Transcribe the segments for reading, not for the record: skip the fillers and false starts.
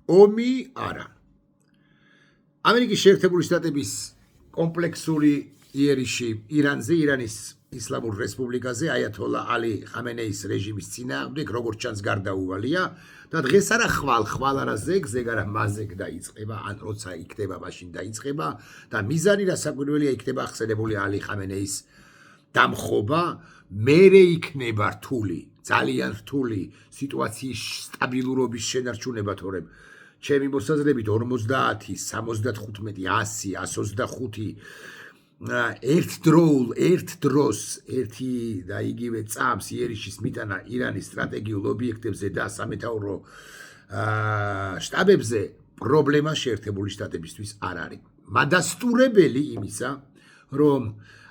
ომი არა. ამერიკის შეერთებული შტატების კომპლექსური იერიში ირანზე, ირანის ისლამურ რესპუბლიკაზე აიათოლა ალი ხამენეის რეჟიმის წინააღმდეგ, როგორც ჩანს, გარდაუვალია და დღეს არა ხვალ არა ზეგ არა მაზეგ დაიწყება, ან როცა იქნება, მაშინ დაიწყება და მიზანი რასაკვირველია იქნება ახსენებული ალი ხამენეის დამხობა, მერე იქნება რთული, ძალიან რთული სიტუაციის სტაბილურობის შენარჩუნება, თორემ ჩემი მოსაზრებით 50, 75, 100, 125 ერთ დროს ერთი და იგივე წამს იერიშის მიტანა ირანის სტრატეგიულ ობიექტებზე და სამეთაურო შტაბებზე პრობლემა შეერთებული შტატებისთვის არ არის. მადასტურებელი იმისა, რომ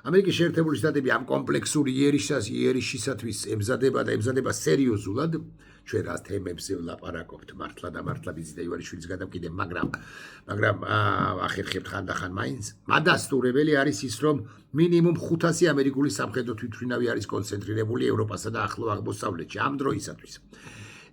ამერიკის შეერთებული შტატები ამ კომპლექსური იერიშისათვის ემზადება სერიოზულად, ჩვენ რა თემებზე ვლაპარაკობთ მართლა და მართლა ბიძინა ივანიშვილის გადამკიდე, მაგრამ ახერხებთ ხანდახან მაინც. მადასტურებელი არის ის, რომ მინიმუმ 500 ამერიკული სამხედრო თვითმფრინავი არის კონცენტრირებული ევროპასა და ახლო აღმოსავლეთში ამ დროისათვის.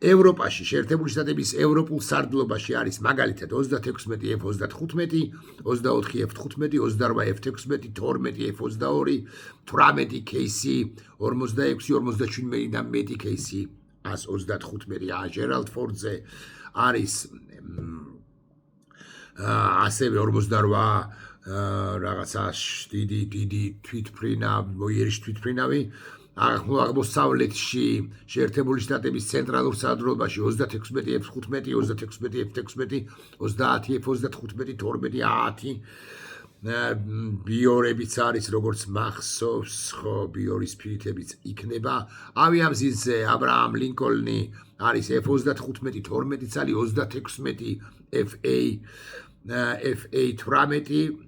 ევროპაში შეერთებული შტატების ევროპულ სარდლობაში არის მაგალითად 36 F-35, 24 F-15, 28 F-16, 12 F-22, 18 KC, 46, 47 და მეტი KC 135 ჟერალდ ფორდზე არის ასევე 48 რაღაცა დიდი თვითმფრინავი აღმოსავლეთში შეერთებული შტატების ცენტრალურ საადროებაში 36 F-15, 36 F-16, 30 F-35, 12 ბიორებიც არის, როგორც მახსოვს, ხო, ბიორის ფირითებიც იქნება. ავიამზიდზე აბრაამ ლინკოლნი არის F-35, 12 წალი, 36 FA-18,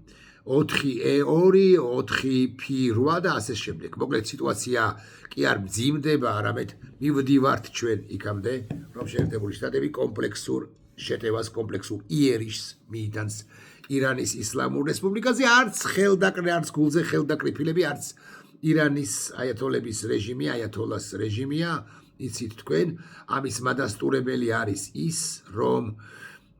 4E2, 4P8 და ასე შემდეგ. მოკლედ სიტუაცია კი არ მძიმდება, არამედ მივდივართ ჩვენ იქამდე, რომ შეერთებული შტატები კომპლექსურ შეტევას, კომპლექსურ იერიშს მიიტანს ირანის ისლამურ რესპუბლიკაზე, არც გულზე ხელდაკრიფილები, არც ირანის აიათოლების რეჟიმი, აიათოლას რეჟიმია, იცით თქვენ, ამის მადასტურებელი არის ის, რომ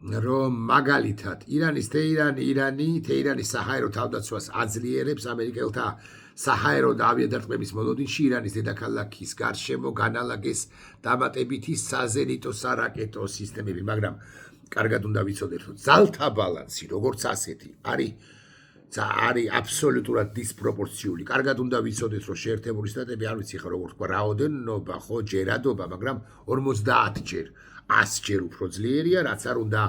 მაგალითად ირანის თეირანის საჰაერო თავდაცვას აძლიერებს ამერიკელთა საჰაერო და ავიადარტყმების მოლოდინში ირანის დედაქალაქის გარშემო განალაგეს დამატებითი საზენიტო სარაკეტო სისტემები, მაგრამ კარგად უნდა ვიცოდეთ, რომ ძალთა ბალანსი როგორც ასეთი არის აბსოლუტურად დისპროპორციული. კარგად უნდა ვიცოდეთ, რომ შეერთებული შტატები არ ვიცი ხა როგორ თქვა რაოდენობა, ხო, ჯერადობა, მაგრამ 50 ჯერ 100 ჯერ უფრო ძლიერია, რაც არ უნდა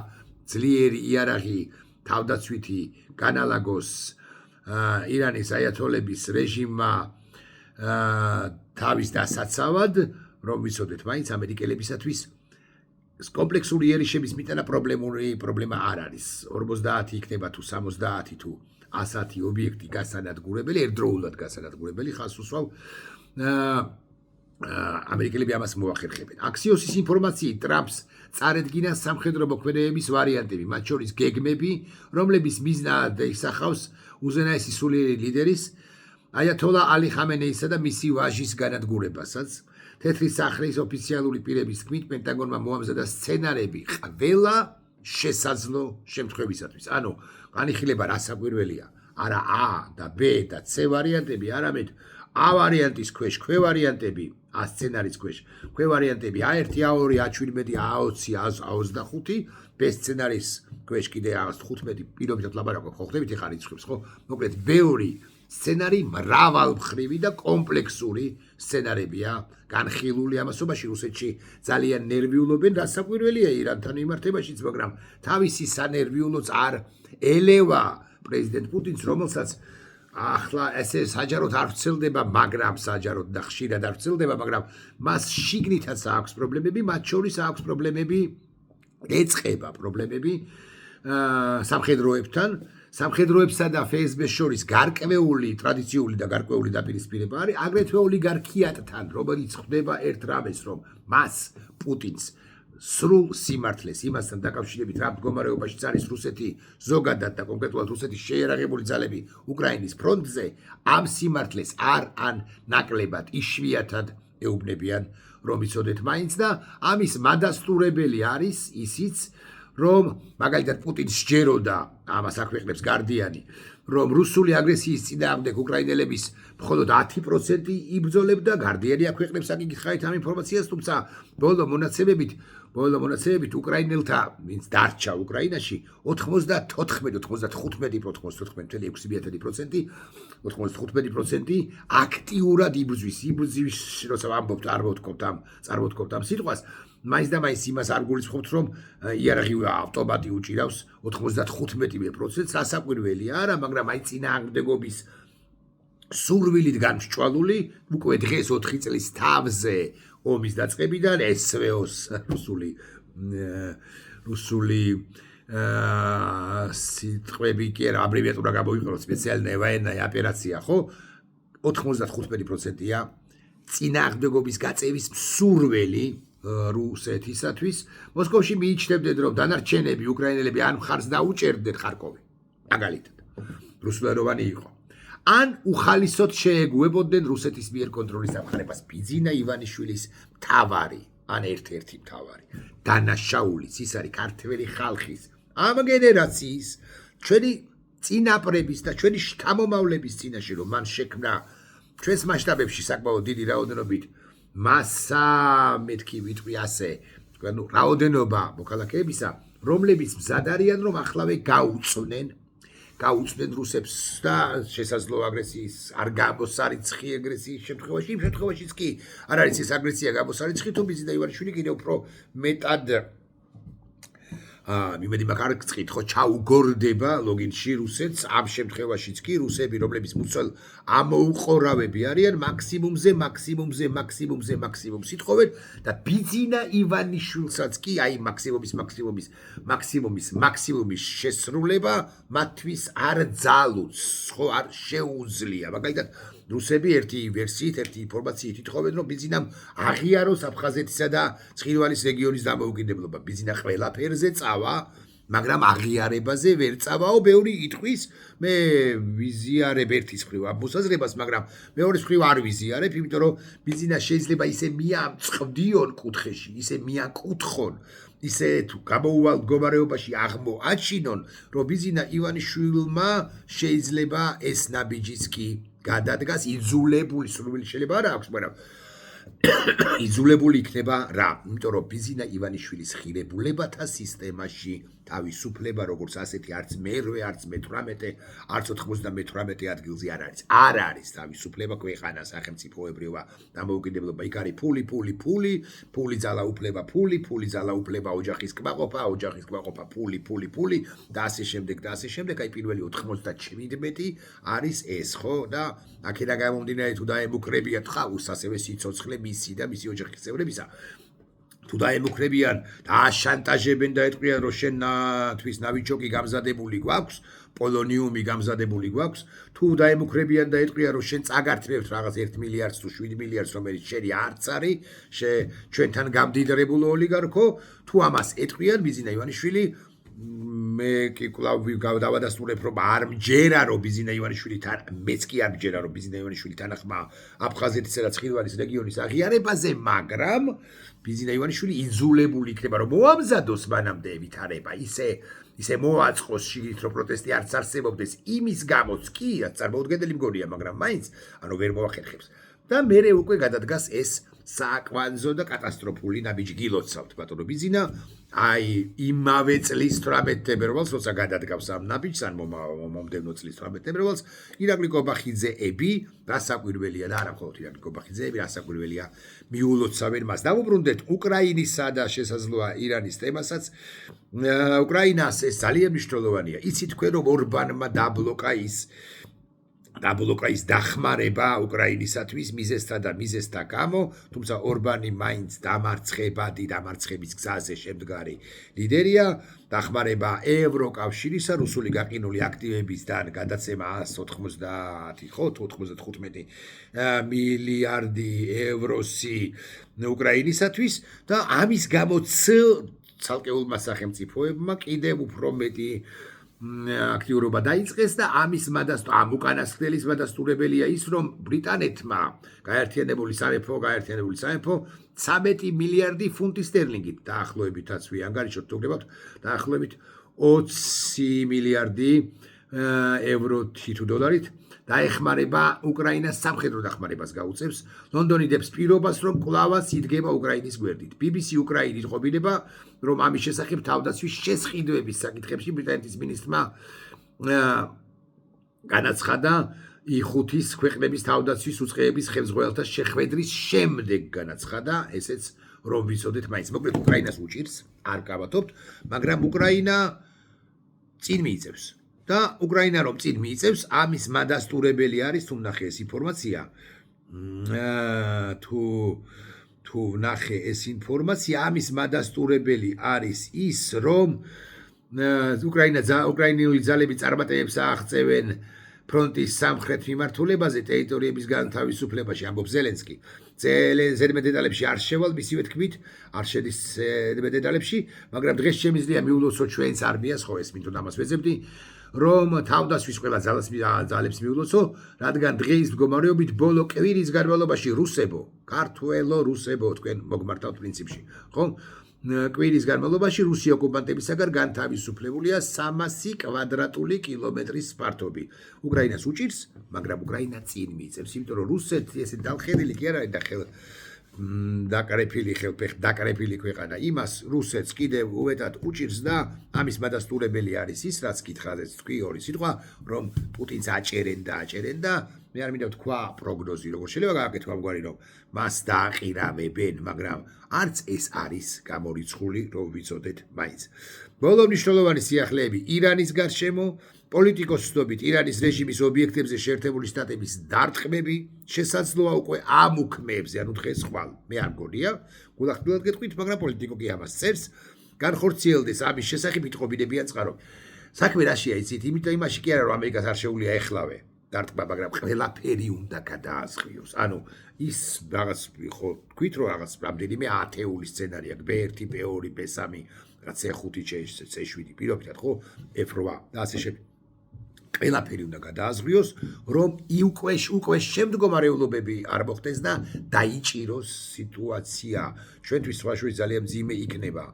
ძლიერი იარაღი თავდაცვითი განალაგოს ირანის აიათოლების რეჟიმმა თავის დასაცავად, რომ ვიცოდეთ, მაინც ამერიკელებისათვის კომპლექსური იერიშების მიტანა პრობლემა არ არის. 50 იქნება თუ 70 თუ 100 ობიექტი გასანადგურებელი, ერთდროულად გასანადგურებელი, ხას უსვავ ამერიკელები ამას მოახერხებენ. აქსიოსის ინფორმაციით ტრამპს წარედგინა სამხედრო მოქმედებების ვარიანტები, მათ შორის გეგმები, რომლების მიზნად ისახავს უზენაესი სულიერი ლიდერის აიათოლა ალი ხამენეისა და მისი ვაჟის განადგურებასაც. თეთრი სახლის ოფიციალური პირების თქმით, პენტაგონმა მოამზადა სცენარები ყველა შესაძლო შემთხვევისათვის. ანუ განიხილება რასაკვირველია, არა A და B და C ვარიანტები, არამედ A ვარიანტის ქვეშ ქვე ვარიანტები, A სცენარის ქვეშ ქვე ვარიანტები A1, A2, A17, A20, A25, B სცენარის ქვეშ კიდე A15 პირობითად ლაპარაკობ, ხო ხდებით ეხა რიცხვებს, ხო? მოკლედ ბევრი სცენარი მრავალმხრივი და კომპლექსური სცენარებია განხილული ამასობაში. რუსეთში ძალიან ნერვიულობენ, რასაკვირველია ირანთან მიმართებაშიც, მაგრამ თავისი სანერვიულოც არ ელევა პრეზიდენტ პუტინს, რომელსაც ახლა ესე საჯაროდ არ ვრცელდება, მაგრამ საჯაროდ და ხშირად არ ვრცელდება, მაგრამ მას შიგნითაც აქვს პრობლემები, მათ შორის აქვს პრობლემები, ეწყება პრობლემები სამხედროებთან. სამხედროებსა და FSB-ს შორის გარკვეული ტრადიციული და გარკვეული დაპირისპირება არის, აგრეთვე ოლიგარქიატთან, რომელიც ხვდება ერთ რამეს, რომ მას პუტინს სრულ სიმართლეს იმასთან დაკავშირებით რა მდგომარეობაშიც არის რუსეთი ზოგადად და კონკრეტულად რუსეთის შეიარაღებული ძალები უკრაინის ფრონტზე, ამ სიმართლეს ან ნაკლებად იშვიათად ეუბნებიან, რომ იცოდეთ მაინც და ამის მადასტურებელი არის ისიც, რომ მაგალითად პუტინს სჯეროდა ამას აქვეყნებს გარდიანი რომ რუსული აგრესიის წინააღმდეგ უკრაინელების მხოლოდ 10% იბრძოლებდა გარდიანი აქვეყნებს აკითხავით ამ ინფორმაციას თუმცა ბოლო მონაცემებით უკრაინელთა ვინც დარჩა უკრაინაში 95% აქტიურად იბრძვის როცა ამბობთ არ წარმოვთქვამთ ამ სიტყვას მაინც და მაინც იმას არ გულისხმობთ რომ იარაღი ავტომატი უჭირავს 95%-ს რასაკვირველია არა მაგრამ აი წინააღმდეგობის სურვილით გამსჭვალული უკვე დღეს 4 წლის თავზე ომის დაწყებიდან SVO-ს რუსული სიტყვები კი არა აბრევიატურა გამოიყენოთ სპეციალная военная операция ხო 95%-ია წინააღმდეგობის გაწევის სურვილი რუსეთისათვის მოსკოვში მიიჩნევდნენ რომ დანარჩენები უკრაინელები ან მხარს დაუჭერდნენ ხარკოვი მაგალითად რუსულენოვანი იყო ან უხალისოდ შეეგუებოდნენ რუსეთის მიერ კონტროლის დამყარებას ბიძინა ივანიშვილის მთავარი ან ერთ-ერთი მთავარი დანაშაულიც ის არის ქართველი ხალხის ამ გენერაციის ჩვენი წინაპრების და ჩვენი შთამომავლების წინაშე რომ მან შექმნა ჩვენს მასშტაბებში საკმაოდ დიდი რაოდენობით მასა მეთქი ვიტყვი ასე რაოდენობა მოქალაქეებისა რომლებიც მზად არიან რომ ახლავე გაუწვნენ რუსებს და შესაძლო აგრესიის არ გამოსარიცხი აგრესიის შემთხვევაში იმ შემთხვევაშიც კი არ არის ეს აგრესია გამოსარიცხი თუ ბიძინა ივანიშვილი კიდევ უფრო მეტად იმედი მაგ არ გწყით ხო ჩაუგორდება ლოგინში რუსეთს ამ შემთხვევაშიც კი რუსები რომლებიც მუცელ ამოუყორავები არიან მაქსიმუმ სიტყვენ და ბიძინა ივანიშვილსაც კი აი მაქსიმუმის შესრულება მათთვის არ ძალუց ხო არ შეუძლია მაგალითად რუსები ერთი ვერსიით ერთი ინფორმაციით ითხოვენ რომ ბიძინამ აღიაროს აფხაზეთისა და ცხინვალის რეგიონის დამოუკიდებლობა ბიძინა ყველაფერზე წავა მაგრამ აღიარებაზე ვერ წავაო ბევრი იტყვის მე ვიზიარებ ერთის მხრივ ამ მოსაზრებას მაგრამ მეორის მხრივ არ ვიზიარებ იმიტომ რომ ბიძინა შეიძლება ისე მიამწყდიონ კუთხეში ისე მიაკუთხონ ისე თუ გამოუვალ მდგომარეობაში აღმოაჩინონ რომ ბიძინა ივანიშვილმა შეიძლება ეს ნაბიჯიც კი გადადგას იძულებული სრულიად შეიძლება არა აქვს მაგრამ იძულებული იქნება რა იმიტომ რომ ბიძინა ივანიშვილის ღირებულებათა სისტემაში თავისუფლება როგორც ასეთი არც მერვე არც მე-18 არც 98 ადგილზე არ არის თავისუფლება ქვეყანა სახელმწიფოებრიობა დამოუკიდებლობა იქ არის ფული ძალაუფლება ოჯახის კმაყოფა ფული და ასე შემდეგ აი პირველი 97 არის ეს ხო და აქედან გამომდინარე თუ დაემუქრებიათ ხალხს ასევე სიცოცხლე მისი და მისი ოჯახის წევრებისა თუ დაემუქრებიან და აშანტაჟებენ და ეტყვიან რომ შენთვის ნავიჩოკი გამზადებული გვაქვს პოლონიუმი გამზადებული გვაქვს თუ დაემუქრებიან და ეტყვიან რომ შენ წაგართმევთ რაღაც 1 მილიარდს თუ 7 მილიარდს რომელიც შენი არც არის ჩვენთან გამდიდრებულ ოლიგარქო თუ ამას ეტყვიან ბიძინა ივანიშვილი მე კი კლავ დავადასტურებ რომ არ მჯერა რომ ბიძინა ივანიშვილი მეც კი არ მჯერა რომ ბიძინა ივანიშვილი თანახმა აფხაზეთისა და ცხინვალის რეგიონის აღიარებაზე მაგრამ ბიძინა ივანიშვილი იძულებული იქნება რომ მოამზადოს მანამდე ვითარება ისე მოაწყოს შიგნით რომ პროტესტი არც არსებობდეს იმის გამოც კი წარმოუდგენელი მგონია მაგრამ მაინც ანუ ვერ მოახერხებს და მერე უკვე გადადგას ეს საკვანძო და კატასტროფული ნაბიჯი გილოცავთ ბატონო ბიძინა აი იმავე წლის 18 თებერვალს როცა გადადგავს ამ ნაბიჯს ან მომდევნო წლის 18 თებერვალს ირაკლი კობახიძეები რასაკვირველია და არა მხოლოდ ირაკლი კობახიძეები რასაკვირველია მიულოცავენ მას დავუბრუნდეთ უკრაინისა და შესაძლოა ირანის თემასაც უკრაინას ეს ძალიან მნიშვნელოვანია იცით თქვენ რომ ორბანმა დაბლოკა ის დახმარება უკრაინისათვის მიზესთა გამო, თუმცა ორბანი მაინც დამარცხების გზაზე შემდგარი ლიდერია, დახმარება ევროკავშირისა, რუსული გაყინული აქტივებისგან გადაცემა 190 მილიარდი ევროსი უკრაინისათვის და ამის გამო ცალკეულმა სახელმწიფოებმა კიდევ უფრო მეტი აქტიურობა დაიწყეს და ამის უკანასკნელის მადასტურებელია ის, რომ ბრიტანეთმა გაერთიანებული სამეფო 13 მილიარდი ფუნტი სტერლინგით დაახლოებითაც ვიანგარიშოთ თუ გქონებათ დაახლოებით 20 მილიარდი ევროთი თუ დოლარით დაეხმარება უკრაინას სამხედრო დახმარებას გაუწევს. ლონდონი დებს პირობას, რომ კვლავაც იდგება უკრაინის გვერდით. BBC უკრაინით ყოფილება, რომ ამის შესახებ თავდაცვის შესყიდვების საკითხებში ბრიტანეთის მინისტრმა განაცხადა იხუთის ქვეყნების თავდაცვის უწყეების ხელმძღვანელთა შეხვედრის შემდეგ განაცხადა, ესეც რომ ვიცოდეთ მაინც. მოკლედ უკრაინას უჭირს, არ გავათობთ, მაგრამ უკრაინა წინ მიიწევს. და უკრაინა რომ წინ მიიწევს, ამის მადასტურებელი არის თუ ნახე ეს ინფორმაცია. თუ ნახე ეს ინფორმაცია, ამის მადასტურებელი არის ის, რომ უკრაინული ძალები წარმატებებს აღწევენ ფრონტის სამხრეთ მიმართულებაზე ტერიტორიების განთავისუფლებაში, ამბობს ზელენსკი. ზედმეტ დეტალებში არ შევალ, მისივე თქმით, არ შედის ზედმეტ დეტალებში, მაგრამ დღეს შემიძლია მიულოცო ჩვენს არმიას, ხო ეს მინდოდა ამას ვეძებდი, რომ თავდაცვის ყველა ძალებს მიულოცო, რადგან დღეის მდგომარეობით ბოლო კვირის განმავლობაში ქართველო რუსებო თქვენ მოგმართავთ პრინციპში, ხო? კვირის განმავლობაში რუსი ოკუპანტებისაგან განთავისუფლებულია 300 კვადრატული კილომეტრის ფართობი. უკრაინას უჭირს, მაგრამ უკრაინა წინ მიიწევს, იმიტომ რომ რუსეთი ესე დამხედელი კი არ არის და დაკრეფილი ქვეყანა. იმას რუსეთს კიდევ უმეტად უჭირს და ამის მადასტურებელი არის ის, რაც კითხავთ თქვი ორი სიტყვა, რომ პუტინს აჭერენ და მე არ მინდა თქვა პროგნოზი, როგორ შეიძლება გააკეთო ამგვარი, რომ მას დააყირავებენ, მაგრამ არც ეს არის გამორიცხული, რომ ვიცოდეთ მაინც. ბოლო მნიშვნელოვანი სიახლეები ირანის გარშემო, პოლიტიკოსობით ირანის რეჟიმის ობიექტებზე შეერთებული შტატების დარტყმები, შესაძლოა უკვე ამ უქმეებზე, ანუ დღეს ხვალ, მე არ მგონია, გულახდილად გეტყვით, მაგრამ პოლიტიკო კი ამას წერს, განხორციელდეს ამის შესახებ იტყობინებიან წყარო. საქმე რაშია იცით, იმიტომ იმაში კი არა, რომ ამერიკას არ შეუძლია ეხლავე დარტყმა, მაგრამ ყველაფერი უნდა გადაასხიოს. ანუ ის რაღაც ხო თქვით, რომ რაღაც რამდენიმე ათეული სცენარი აქვს, B1, B2, B3, რაღაც C5, C7 პირობითად, ხო? F8 და ასე შემდეგ. ყველაფერი უნდა გადაასღიოს, რომ უკვე შემდგომარეობები არ მოხდეს და დაიჭიროს სიტუაცია. ჩვენთვის სხვაშვი ძალიან მძიმე იქნება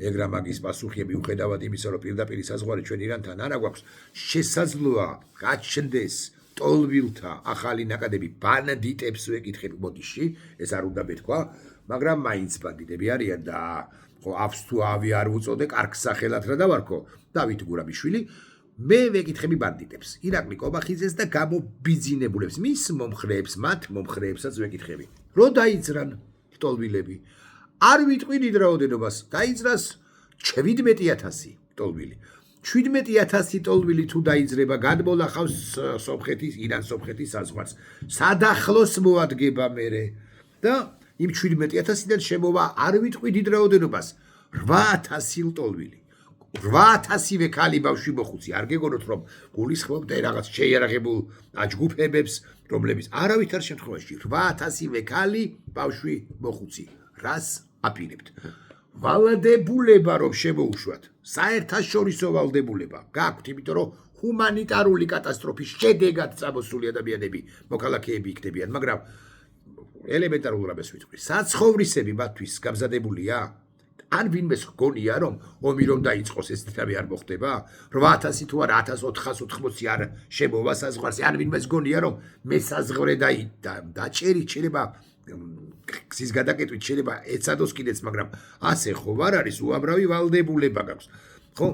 ეგრა მაგის პასუხი მიუხედავად იმისა, რომ პირდაპირ საზღვარი ჩვენ ირანთან არ აქვს, შესაძლოა გაჩნდეს ტოლვილთა ახალი ნაკადები ბანდიტებს ვეკითხებ მოდიში, ეს არ უნდა მეთქვა, მაგრამ მაინც ბანდიტები არიან და ხო ავს თუ ავი არ უწოდე კარგ სახელად რა დავარქო, დავით გურამიშვილი. მე ვეკითხები ბანდიტებს, ირაკლი კობახიძეს და გამობიძინებულებს, მის მათ მომხრეებსაც ვეკითხები. რო დაიძრან ტოლვილები, არ ვიტყვინით რაოდენობას, დაიძრას 17,000 ტოლვილი. 17,000 ტოლვილი თუ დაიძრება, გადმოლახავს ირან-სომხეთის საზღვარს. სადახლოს მოადგება მერე და იმ 17,000-დან შემოვა, არ ვიტყვინით რაოდენობას, 8,000 ტოლვილი. 8,000 ქალი ბავშვი მოხუცი. არ გეგონოთ რომ გულისხმობთ რაღაც შეიარაღებულ ჯგუფებებს, რომლებიც არავითარ შემთხვევაში 8,000 ქალი ბავშვი მოხუცი. რას აპირებთ? ვალდებულება რომ შემოუშვათ. საერთაშორისო ვალდებულება გაქვთ, იმიტომ რომ ჰუმანიტარული კატასტროფის შედეგად წამოსული ადამიანები, მოქალაქეები იქნებიან, მაგრამ ელემენტარულ რამეს ვიტყვი. საცხოვრისები მათთვის გამზადებულია? ან ვინმეს გონია რომ ომი რომ დაიწყოს ეს თამი არ მოხდება 800 თუ არა 1480 არ შემოვა საზღვარზე ან ვინმეს გონია რომ მესაზღვრე დაჭერით შეიძლება გზის გადაკეთვით შეიძლება ეცადოს კიდეც მაგრამ ასე ხო არ არის უამრავი ვალდებულება გაქვს ხო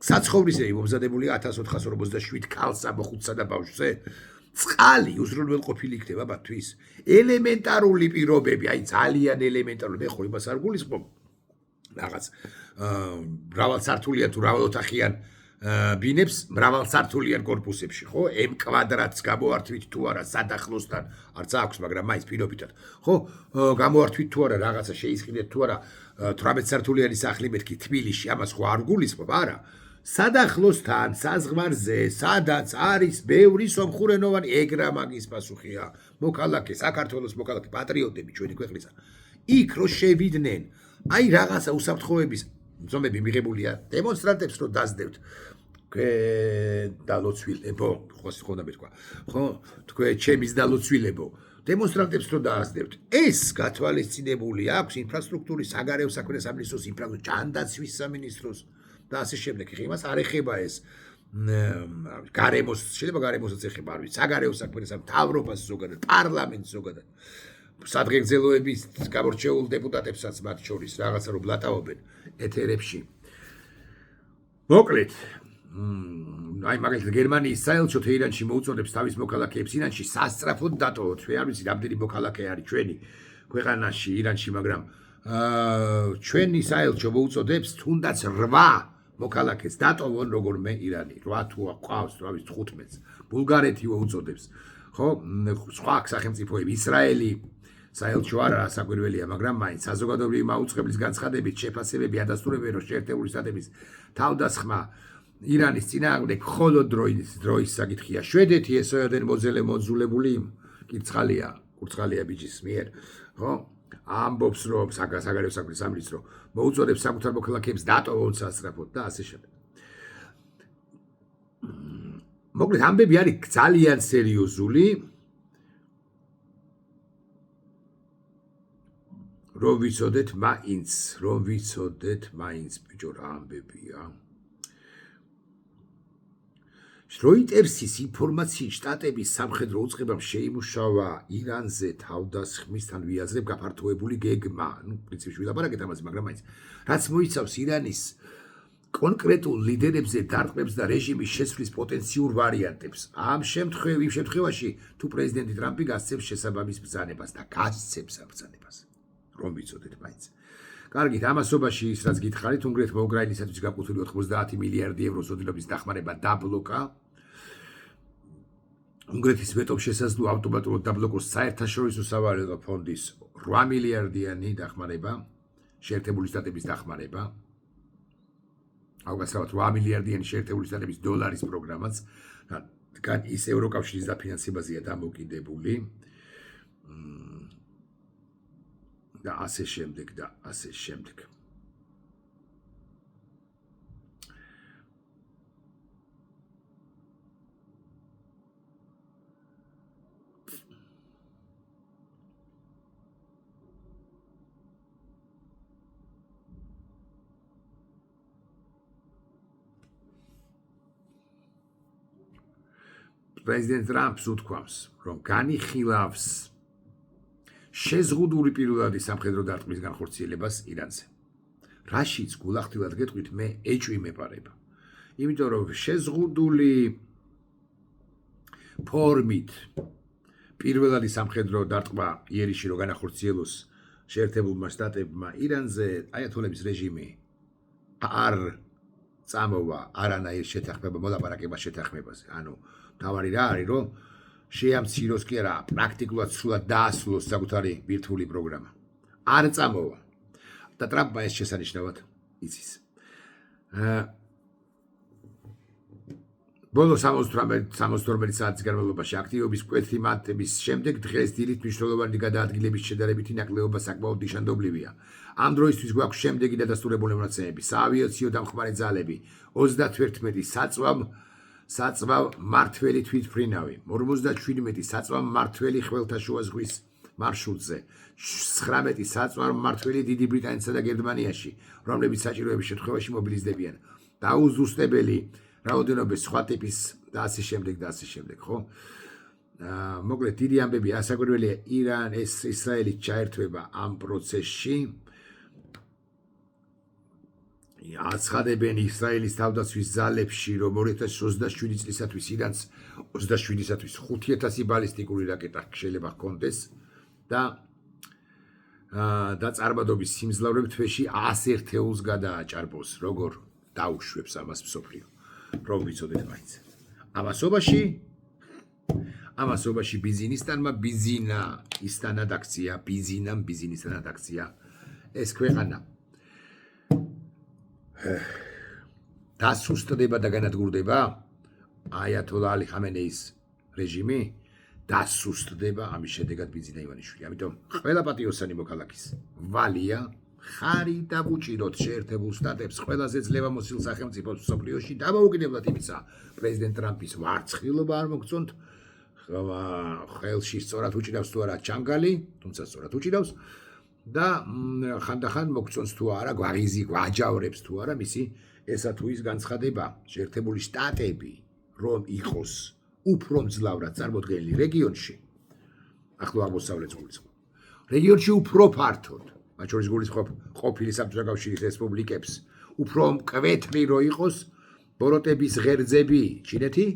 საცხოვრისები მომზადებული 1457 ქალს ამოხუცსა და ბავშვზე წყალი უზრუნველყოფილი იქნება მათთვის ელემენტარული პირობები აი ძალიან ელემენტარული მე ხო იმას არ გულისხმობ რაღაც მრავალსართულიან თუ მრავალოთახიან ბინებს მრავალსართულიან კორპუსებში ხო M კვადრატს გამოართვით თუ არა სადახლოსთან არც აქვს მაგრამ მაინც პირობითად ხო გამოართვით თუ არა რაღაცა შეისყიდეთ თუ არა 18 სართულიანი სახლი მეთქი თბილისში ამას ხო არ გულისხმობ არა სადახლოსთან საზღვარზე სადაც არის ბევრი სომხურენოვანი ეგრა მაგის პასუხია მოქალაქე საქართველოს მოქალაქე პატრიოტები ჩვენი ქვეყნისა იქ რო შევიდნენ აი რაღაცა უსაფრთხოების ზომები მიღებულია დემონსტრანტებს რო დაძდევთ თქვენ დალოცვილებო, ხომ თქვა. ხო, თქვენ ჩემის დალოცვილებო. დემონსტრანტებს რო დაასწრებთ, ეს გათვალისწინებული აქვს ინფრასტრუქტურის საგარეო საქმეთა სამინისტროს, ინფრასტრუქტურის ჯანდაცვის სამინისტროს და ასე შემდეგ. იმას არ ეხება ეს გარემოს, შეიძლება გარემოსაც ეხება, არ ვიცი, საგარეო საქმეთა მთავრობას ზოგადად, პარლამენტს ზოგადად. სადღეგრძელოების გამორჩეულ დეპუტატებსაც მათ შორის რაღაცა რო ბლატაობენ ეთერებში. მოკლედ, აი მაგალითად გერმანიის საელჩო თეირანში მოუწოდებს თავის მოქალაქეებს ირანში სასწრაფოდ დატოვოთ. ჩვენ არ ვიცი რამდენი მოქალაქე არის ჩვენი ქვეყანაში ირანში, მაგრამ ჩვენი საელჩო მოუწოდებს თუნდაც 8 მოქალაქეს დატოვონ როგორმე ირანი. 8 თუ ყავს, რა ვიცი 15-ს. ბულგარეთი მოუწოდებს. ხო, სხვა სახელმწიფოები, ისრაელი საელჩო არა საკვირველია, მაგრამ მაინც საზოგადოებრივი მაუწყებლის განცხადებით შეფასებები ადასტურებენ, რომ შეერთებული შტატების თავდასხმა ირანის წინააღმდეგ მხოლოდ დროის საკითხია. შვედეთი ესოადენ მოძულებული კურცხალია ბიჭის მიერ, ხო? ამბობს, რომ საგარეო საქმეთა სამინისტრო მოუწოდებს საკუთარ მოქალაქეებს დატოვონ სასწრაფოდ და ასე შემდეგ. მოკლედ ამბები არის ძალიან სერიოზული. რომ ვიცოდეთ მაინც ბიჭო რა ამბებია. როიტერსის ინფორმაციით შტატების სამხედრო უწყებამ შეიმუშავა ირანზე თავდასხმისთან ვიაზრებ გაფართოებული გეგმა. პრინციპში ვილაპარაკეთ ამაზე, მაგრამ მაინც რაც მოიცავს ირანის კონკრეტულ ლიდერებზე დარტყმებს და რეჟიმის შეცვლის პოტენციურ ვარიანტებს. იმ შემთხვევაში, თუ პრეზიდენტი ტრამპი გასცემს შესაბამის ბრძანებას და გასცემს ამ ბრძანებას. რომ ვიცოდეთ მაინც. კარგით, ამასობაში ის რაც გითხარით, უნგრეთმა უკრაინისათვის გაკუთვნილი 90 მილიარდი ევროს ოდენობის დახმარება დაბლოკა. უნგრეთის ვეტომ შესაძლოა ავტომატურად დაბლოკოს საერთაშორისო სავალუტო ფონდის 8 მილიარდიანი დახმარება, შეერთებული შტატების დახმარება. აუგასავად 8 მილიარდიანი შეერთებული შტატების დოლარის პროგრამაც, რადგან ის ევროკავშირის დაფინანსებაზეა დამოკიდებული. და ასე შემდეგ. პრეზიდენტ ტრამპს უთქვამს, რომ განიხილავს შეზღუდული პირველადი სამხედრო დარტყმის განხორციელებას ირანზე. რაშიც გულახდილად გეტყვით, მე ეჭვი მეპარება. იმიტომ რომ შეზღუდული ფორმით პირველადი სამხედრო დარტყმა იერიში რო განახორციელოს შეერთებულმა შტატებმა ირანზე, აიათოლების რეჟიმი არ წამოვა არანაირ შეთანხმება მოლაპარაკება შეთანხმებაზე. ანუ თავარი რა არის, რომ შეამციროს კი არა, პრაქტიკულად სრულად დაასრულოს საკუთარი ბირთვული პროგრამა. არ წამოვა. და ტრამპმა ეს შესანიშნავად იცის. ბოლო 72 საათის განმავლობაში აქტივობის მკვეთრი მატების შემდეგ დღეს დილით მნიშვნელოვანი გადაადგილების შედარებითი ნაკლებობა საკმაოდ ნიშანდობლივია. ამ დროისთვის გვაქვს შემდეგი დადასტურებული მონაცემები: საავიაციო დამხმარე ძალები 31 საწვავ მართველი თვითმფრინავი, 57 საწვავ მართველი ხმელთაშუა ზღვის მარშრუტზე, 19 საწვავ მართველი დიდი ბრიტანეთსა და გერმანიაში, რომლებიც საჭიროების შემთხვევაში მობილიზდებიან. დაუზუსტებელი რაოდენობის სხვა ტიპის და ასე შემდეგ, ხო? მოკლედ დიდი ამბები ასაკვირველია, ისრაელის ჩაერთვება ამ პროცესში. აცხადებენ ისრაელის თავდაცვის ძალებში, რომ 2027 წლისათვის ირანს 27-ისათვის 5000 ბალისტიკური რაკეტა შეიძლება ჰქონდეს და წარმატების სიმძლავრე თვეში 100 ერთეულს გადააჭარბოს, როგორ დაუშვებს ამას მსოფლიო. რომ ვიცოდეთ მაინც. ამასობაში ბიზნესტანმა ბიზნესტანად აქცია ეს ქვეყანა დასუსტდება და განადგურდება აიათოლა ალი ხამენეის რეჟიმი დასუსტდება ამის შედეგად ბიზნა ივანიშვილი. ამიტომ ყველა პატიოსანი მოქალაქის ვალია ხარი დავუჭიროთ შეერთებულ შტატებს ყველაზე ძლევამოსილ სახელმწიფოს მსოფლიოში დამოუკიდებლად იმისა პრეზიდენტ ტრამპის ვარცხილობა არ მოგწონთ ხელში სწორად უჭირავს თუ არა ჩანგალი თუმცა სწორად უჭირავს და ხანდახან მოგწონს თუ არა გვაღიზი გვაჯავრებს თუ არა მისი ესა თუ ის განცხადება შეერთებული შტატები რომ იყოს უფრო მძლავრად წარმოდგენილი რეგიონში ახლო აღმოსავლეთის გულისხმობ რეგიონში უფრო ფართოდ მათ შორის გულისხმობ ყოფილი საბჭოთა კავშირის რესპუბლიკებს უფრო მკვეთრი რო იყოს ბოროტების ღერძები ჩინეთი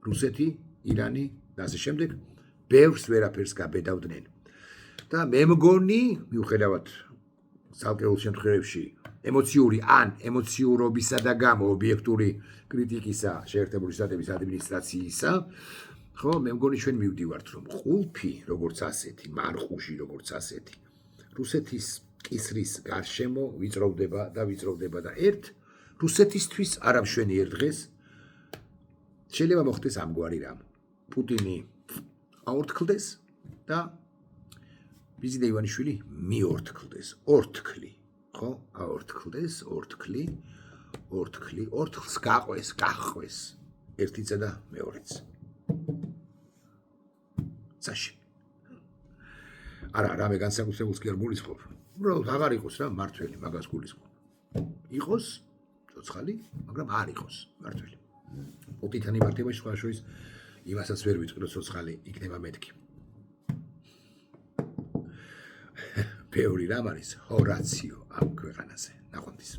რუსეთი ირანი და ასე შემდეგ ბევრს ვერაფერს გაბედავდნენ და მე მგონი მიუხედავად ცალკეულ შემთხვევებში ემოციური ან ემოციურობისა და გამო ობიექტური კრიტიკისა შეერთებული შტატების ადმინისტრაციისა ხო მე მგონი ჩვენ მივდივართ რომ ყულფი როგორც ასეთი მარყუში როგორც ასეთი რუსეთის კისრის გარშემო ვიწროვდება და ერთ რუსეთისთვის არამშვენიერ დღეს შეიძლება მოხდეს ამგვარი რამ პუტინი აორთქლდეს და ბიზნე ივანიშვილი მიორთქლდეს ორთქლი ხო აორთქლდეს ორთქლს გაყვეს ერთიცა და მეორეც წაში არა რამე განსაკუთრებულს კი არ გულისხმობ უბრალოდ აღარ იყოს რა მართველი მაგას გულისხმობ იყოს ცოცხალი მაგრამ არ იყოს მართველი პუტინთან იმართებაში სხვა შორის იმასაც ვერ ვიტყვი რომ ცოცხალი იქნება მეთქი ბევრი რამ არის ჰორაციო ამ ქვეყანაზე ნახვამდის